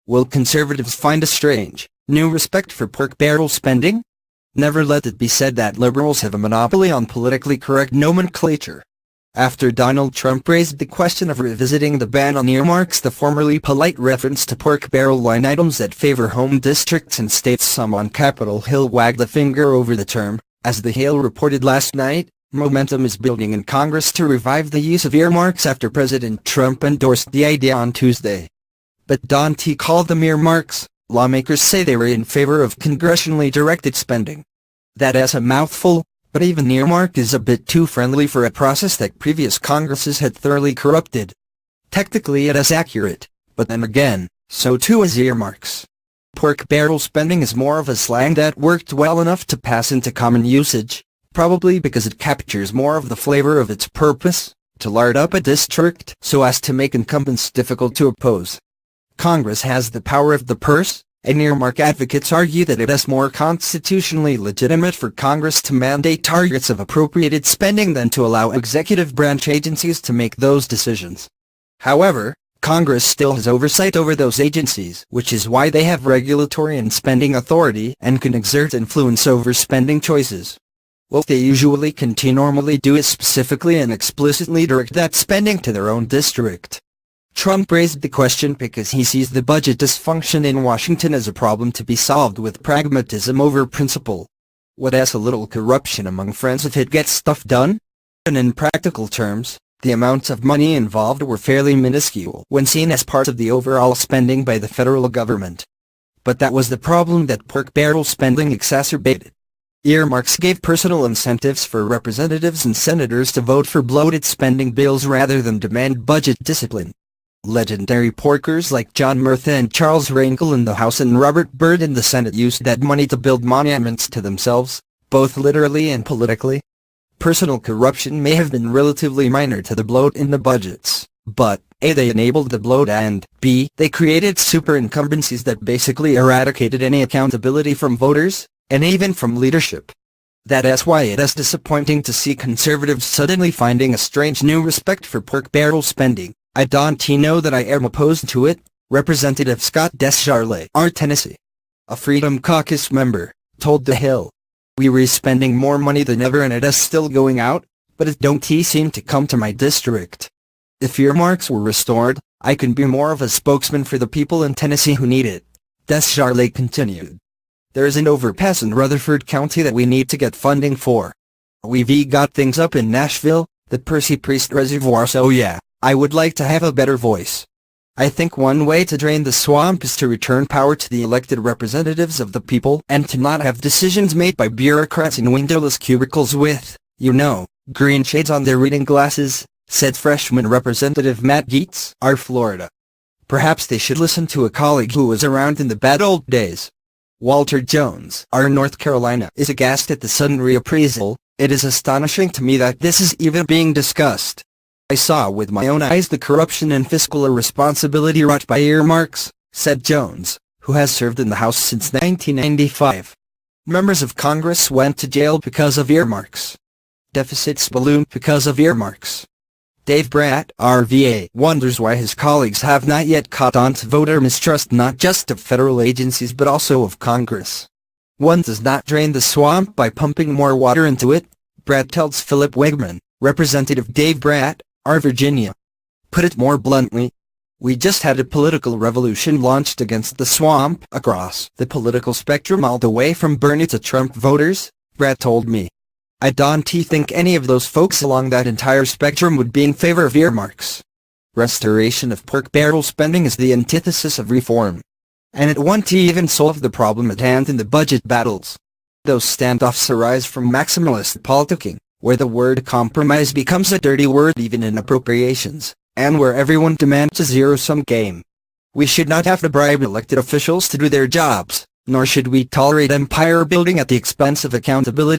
Will conservatives find a strange, new respect for pork barrel spending? Never let it be said that liberals have a monopoly on politically correct nomenclature. After Donald Trump raised the question of revisiting the ban on earmarks, the formerly polite reference to pork barrel line items that favor home districts and states, some on Capitol Hill wagged the finger over the term. As The Hill reported last night, momentum is building in Congress to revive the use of earmarks after President Trump endorsed the idea on Tuesday. But don't call them earmarks. Lawmakers say they were in favor of congressionally directed spending. That's a mouthful, but even earmark is a bit too friendly for a process that previous Congresses had thoroughly corrupted. Technically it is accurate, but then again, so too is earmarks. Pork barrel spending is more of a slang that worked well enough to pass into common usage, probably because it captures more of the flavor of its purpose, to lard up a district so as to make incumbents difficult to oppose. Congress has the power of the purse, and earmark advocates argue that it is more constitutionally legitimate for Congress to mandate targets of appropriated spending than to allow executive branch agencies to make those decisions. However, Congress still has oversight over those agencies, which is why they have regulatory and spending authority and can exert influence over spending choices. What they usually normally do is specifically and explicitly direct that spending to their own district. Trump raised the question because he sees the budget dysfunction in Washington as a problem to be solved with pragmatism over principle. What is a little corruption among friends if it gets stuff done? And in practical terms, the amounts of money involved were fairly minuscule when seen as part of the overall spending by the federal government. But that was the problem that pork barrel spending exacerbated. Earmarks gave personal incentives for representatives and senators to vote for bloated spending bills rather than demand budget discipline. Legendary porkers like John Murtha and Charles Rangel in the House and Robert Byrd in the Senate used that money to build monuments to themselves, both literally and politically. Personal corruption may have been relatively minor to the bloat in the budgets, but A, they enabled the bloat, and B, they created super incumbencies that basically eradicated any accountability from voters, and even from leadership. That's why it is disappointing to see conservatives suddenly finding a strange new respect for pork barrel spending. I don't know that I am opposed to it, Representative Scott Descharlet, R. Tennessee, a Freedom Caucus member, told The Hill. We were spending more money than ever and it is still going out, but it don't seem to come to my district. If earmarks were restored, I can be more of a spokesman for the people in Tennessee who need it, Descharlet continued. There is an overpass in Rutherford County that we need to get funding for. We've got things up in Nashville, the Percy Priest Reservoir, so yeah, I would like to have a better voice. I think one way to drain the swamp is to return power to the elected representatives of the people and to not have decisions made by bureaucrats in windowless cubicles with, green shades on their reading glasses, said freshman Representative Matt Gaetz, R. Florida. Perhaps they should listen to a colleague who was around in the bad old days. Walter Jones, R. North Carolina, is aghast at the sudden reappraisal. It is astonishing to me that this is even being discussed. I saw with my own eyes the corruption and fiscal irresponsibility wrought by earmarks, said Jones, who has served in the House since 1995. Members of Congress went to jail because of earmarks. Deficits ballooned because of earmarks. Dave Bratt, RVA, wonders why his colleagues have not yet caught on to voter mistrust not just of federal agencies but also of Congress. One does not drain the swamp by pumping more water into it, Bratt tells Philip Wegman, Representative Dave Bratt, R. Virginia. Put it more bluntly, we just had a political revolution launched against the swamp across the political spectrum all the way from Bernie to Trump voters, Bratt told me. I don't think any of those folks along that entire spectrum would be in favor of earmarks. Restoration of pork barrel spending is the antithesis of reform. And it won't even solve the problem at hand in the budget battles. Those standoffs arise from maximalist politicking, where the word compromise becomes a dirty word even in appropriations, and where everyone demands a zero-sum game. We should not have to bribe elected officials to do their jobs, nor should we tolerate empire building at the expense of accountability.